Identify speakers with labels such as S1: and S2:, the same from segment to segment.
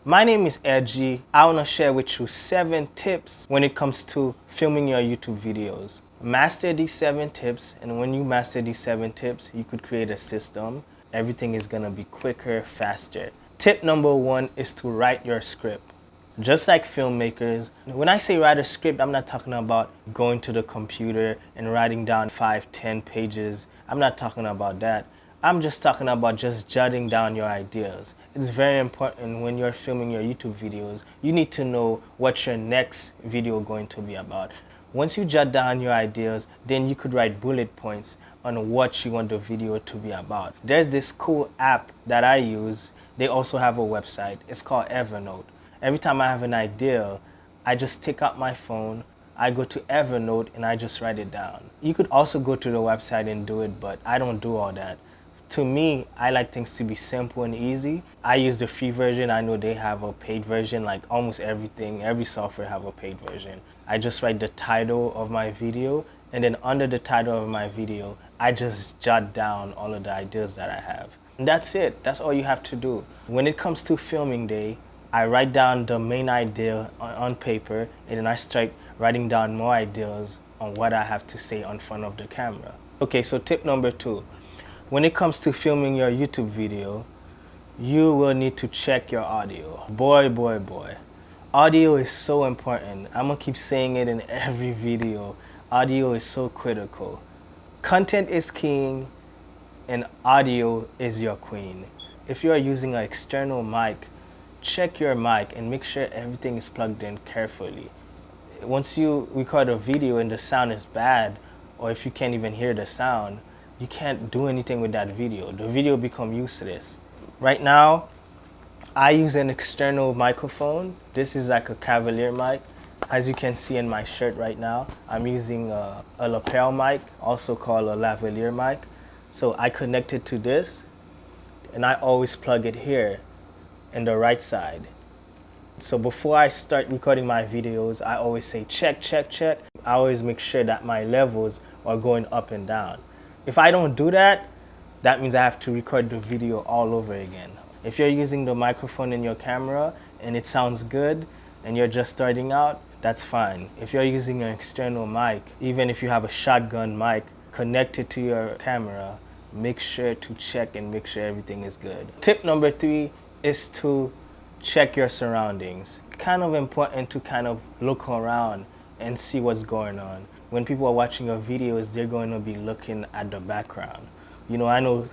S1: My name is Edgy. I want to share with you 7 tips when it comes to filming your YouTube videos. Master these 7 tips, and when you master these 7 tips, you could create a system. Everything is going to be quicker, faster. Tip number 1 is to write your script. Just like filmmakers, when I say write a script, I'm not talking about going to the computer and writing down 5-10 pages. I'm not talking about that. I'm just talking about just jotting down your ideas. It's very important when you're filming your YouTube videos. You need to know what your next video is going to be about. Once you jot down your ideas, then you could write bullet points on what you want the video to be about. There's this cool app that I use. They also have a website. It's called Evernote. Every time I have an idea, I just take out my phone, I go to Evernote, and I just write it down. You could also go to the website and do it, but I don't do all that. To me, I like things to be simple and easy. I use the free version. I know they have a paid version, like almost everything, every software have a paid version. I just write the title of my video, and then under the title of my video, I just jot down all of the ideas that I have. And that's it. That's all you have to do. When it comes to filming day, I write down the main idea on paper, and then I start writing down more ideas on what I have to say in front of the camera. Okay, so tip number 2. When it comes to filming your YouTube video, you will need to check your audio. Boy. Audio is so important. I'm gonna keep saying it in every video. Audio is so critical. Content is king, and audio is your queen. If you are using an external mic, check your mic and make sure everything is plugged in carefully. Once you record a video and the sound is bad, or if you can't even hear the sound, you can't do anything with that video. The video become useless. Right now, I use an external microphone. This is like a Cavalier mic. As you can see in my shirt right now, I'm using a lapel mic, also called a lavalier mic. So I connect it to this, and I always plug it here in the right side. So before I start recording my videos, I always say check. I always make sure that my levels are going up and down. If I don't do that, that means I have to record the video all over again. If you're using the microphone in your camera and it sounds good and you're just starting out, that's fine. If you're using an external mic, even if you have a shotgun mic connected to your camera, make sure to check and make sure everything is good. Tip number 3 is to check your surroundings. Kind of important to kind of look around and see what's going on. When people are watching your videos, they're going to be looking at the background. You know, I know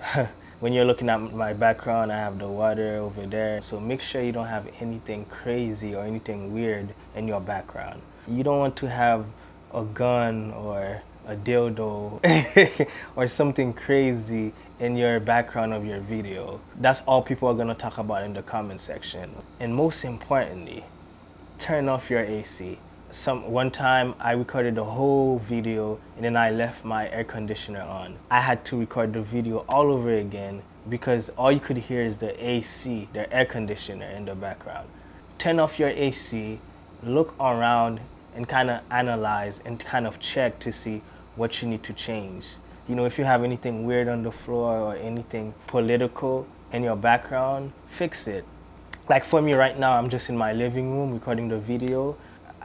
S1: when you're looking at my background, I have the water over there. So make sure you don't have anything crazy or anything weird in your background. You don't want to have a gun or a dildo or something crazy in your background of your video. That's all people are gonna talk about in the comment section. And most importantly, turn off your AC. One time I recorded the whole video and then I left my air conditioner on. I had to record the video all over again because all you could hear is the AC, the air conditioner in the background. Turn off your AC, look around and kind of analyze and kind of check to see what you need to change. You know, if you have anything weird on the floor or anything political in your background, fix it. Like for me right now, I'm just in my living room recording the video.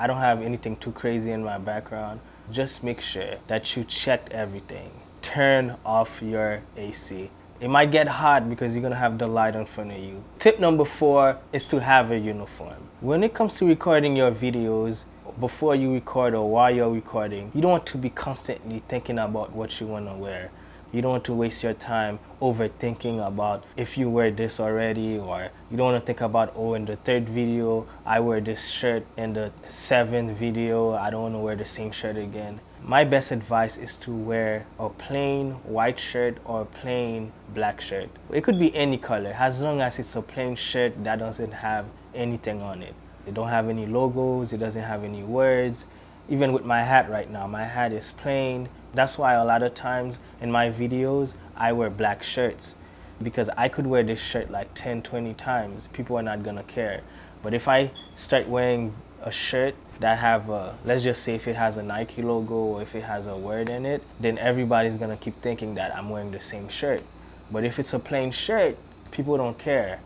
S1: I don't have anything too crazy in my background. Just make sure that you checked everything. Turn off your AC. It might get hot because you're gonna have the light in front of you. Tip number 4 is to have a uniform. When it comes to recording your videos, before you record or while you're recording, you don't want to be constantly thinking about what you want to wear. You don't want to waste your time overthinking about if you wear this already, or you don't want to think about, oh, in the 3rd video, I wear this shirt. In the 7th video, I don't want to wear the same shirt again. My best advice is to wear a plain white shirt or a plain black shirt. It could be any color, as long as it's a plain shirt that doesn't have anything on it. It don't have any logos, it doesn't have any words. Even with my hat right now, my hat is plain. That's why a lot of times in my videos, I wear black shirts, because I could wear this shirt like 10-20 times. People are not gonna care. But if I start wearing a shirt that have a, let's just say if it has a Nike logo or if it has a word in it, then everybody's gonna keep thinking that I'm wearing the same shirt. But if it's a plain shirt, people don't care.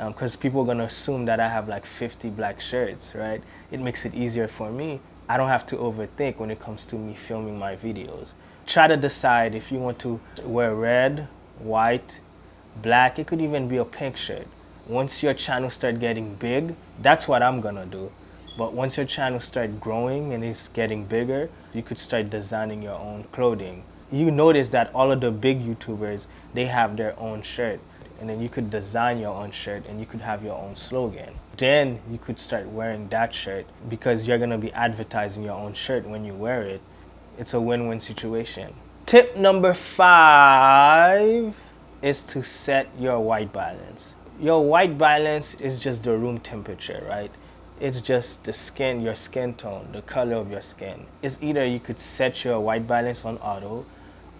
S1: because people are gonna assume that I have like 50 black shirts, right? It makes it easier for me. I don't have to overthink when it comes to me filming my videos. Try to decide if you want to wear red, white, black. It could even be a pink shirt. Once your channel start getting big, that's what I'm gonna do. But once your channel start growing and it's getting bigger, you could start designing your own clothing. You notice that all of the big YouTubers, they have their own shirt. And then you could design your own shirt and you could have your own slogan. Then you could start wearing that shirt because you're gonna be advertising your own shirt when you wear it. It's a win-win situation. Tip number 5 is to set your white balance. Your white balance is just the room temperature, right? It's just the skin, your skin tone, the color of your skin. It's either you could set your white balance on auto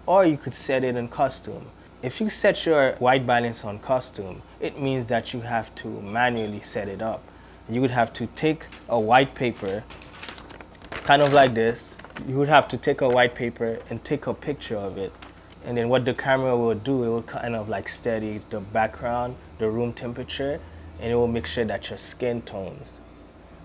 S1: or you could set it in custom. If you set your white balance on custom, it means that you have to manually set it up. You would have to take a white paper, kind of like this. You would have to take a white paper and take a picture of it. And then what the camera will do, it will kind of like steady the background, the room temperature, and it will make sure that your skin tones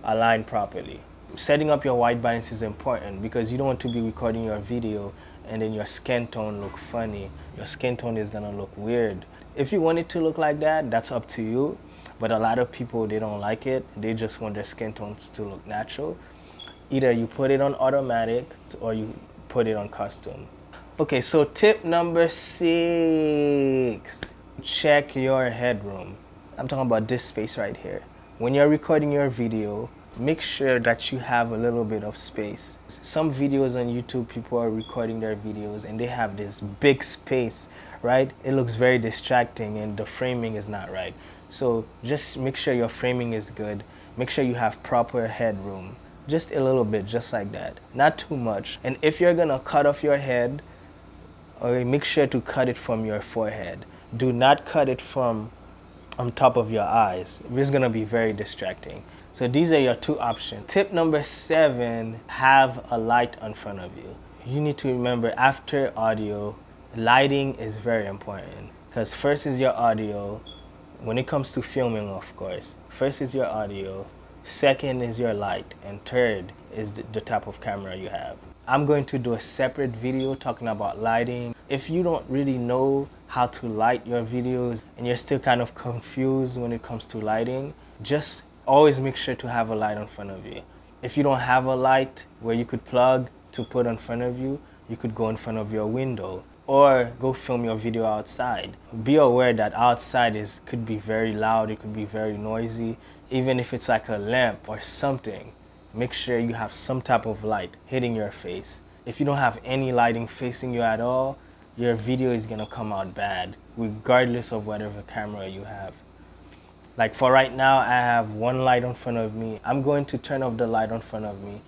S1: align properly. Setting up your white balance is important because you don't want to be recording your video and then your skin tone look funny. Your skin tone is gonna look weird. If you want it to look like that, that's up to you. But a lot of people, they don't like it. They just want their skin tones to look natural. Either you put it on automatic or you put it on custom. Okay, so tip number 6, check your headroom. I'm talking about this space right here. When you're recording your video, make sure that you have a little bit of space. Some videos on YouTube, people are recording their videos and they have this big space, right? It looks very distracting and the framing is not right. So just make sure your framing is good. Make sure you have proper headroom. Just a little bit, just like that. Not too much. And if you're gonna cut off your head, okay, make sure to cut it from your forehead. Do not cut it from on top of your eyes. It's gonna be very distracting. So these are your 2 options. Tip number 7, have a light in front of you. You need to remember, after audio, lighting is very important. Because first is your audio, when it comes to filming, of course. First is your audio, second is your light, and third is the type of camera you have. I'm going to do a separate video talking about lighting. If you don't really know how to light your videos and you're still kind of confused when it comes to lighting, just always make sure to have a light in front of you. If you don't have a light where you could plug to put in front of you, you could go in front of your window or go film your video outside. Be aware that outside could be very loud, it could be very noisy. Even if it's like a lamp or something, make sure you have some type of light hitting your face. If you don't have any lighting facing you at all, your video is gonna come out bad, regardless of whatever camera you have. Like for right now, I have one light in front of me. I'm going to turn off the light in front of me.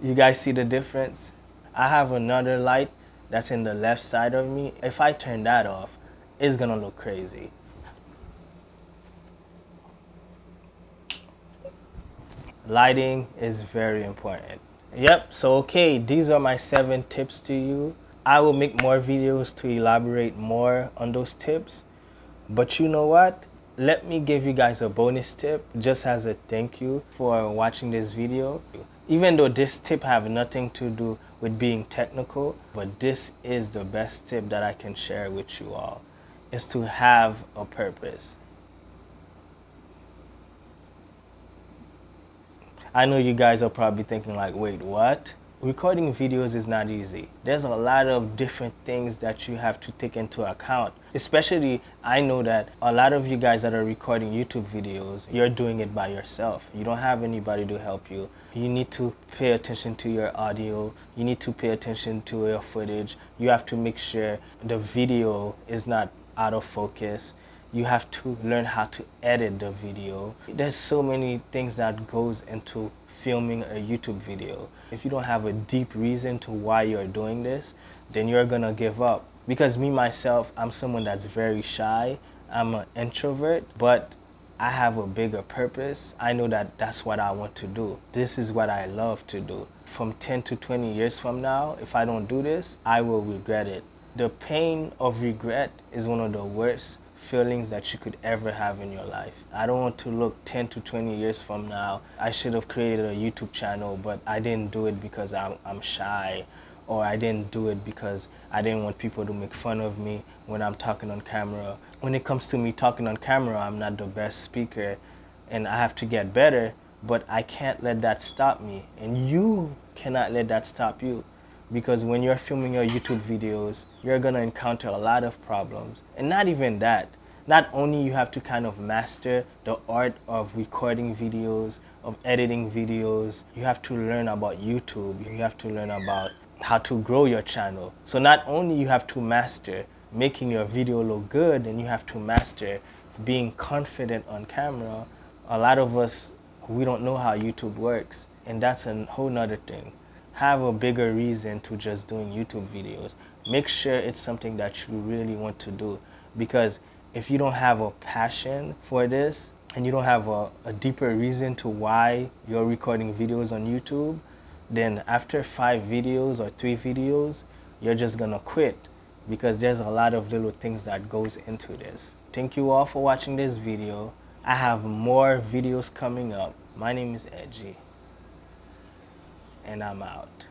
S1: You guys see the difference? I have another light that's in the left side of me. If I turn that off, it's gonna look crazy. Lighting is very important. Yep, so okay, these are my 7 tips to you. I will make more videos to elaborate more on those tips. But you know what? Let me give you guys a bonus tip just as a thank you for watching this video. Even though this tip have nothing to do with being technical, but this is the best tip that I can share with you all, is to have a purpose. I know you guys are probably thinking like, wait, what? Recording videos is not easy. There's a lot of different things that you have to take into account. Especially, I know that a lot of you guys that are recording YouTube videos, you're doing it by yourself. You don't have anybody to help you. You need to pay attention to your audio. You need to pay attention to your footage. You have to make sure the video is not out of focus. You have to learn how to edit the video. There's so many things that goes into filming a YouTube video. If you don't have a deep reason to why you're doing this, then you're gonna give up. Because me, myself, I'm someone that's very shy. I'm an introvert, but I have a bigger purpose. I know that that's what I want to do. This is what I love to do. From 10 to 20 years from now, if I don't do this, I will regret it. The pain of regret is one of the worst feelings that you could ever have in your life. I don't want to look 10 to 20 years from now. I should have created a YouTube channel, but I didn't do it because I'm shy, or I didn't do it because I didn't want people to make fun of me when I'm talking on camera. When it comes to me talking on camera, I'm not the best speaker and I have to get better, but I can't let that stop me. And you cannot let that stop you. Because when you're filming your YouTube videos, you're gonna encounter a lot of problems. And not even that. Not only you have to kind of master the art of recording videos, of editing videos, you have to learn about YouTube, you have to learn about how to grow your channel. So not only you have to master making your video look good, and you have to master being confident on camera. A lot of us, we don't know how YouTube works, and that's a whole nother thing. Have a bigger reason to just doing YouTube videos. Make sure it's something that you really want to do, because if you don't have a passion for this and you don't have a deeper reason to why you're recording videos on YouTube, then after 5 videos or 3 videos, you're just gonna quit, because there's a lot of little things that goes into this. Thank you all for watching this video. I have more videos coming up. My name is Edgy, and I'm out.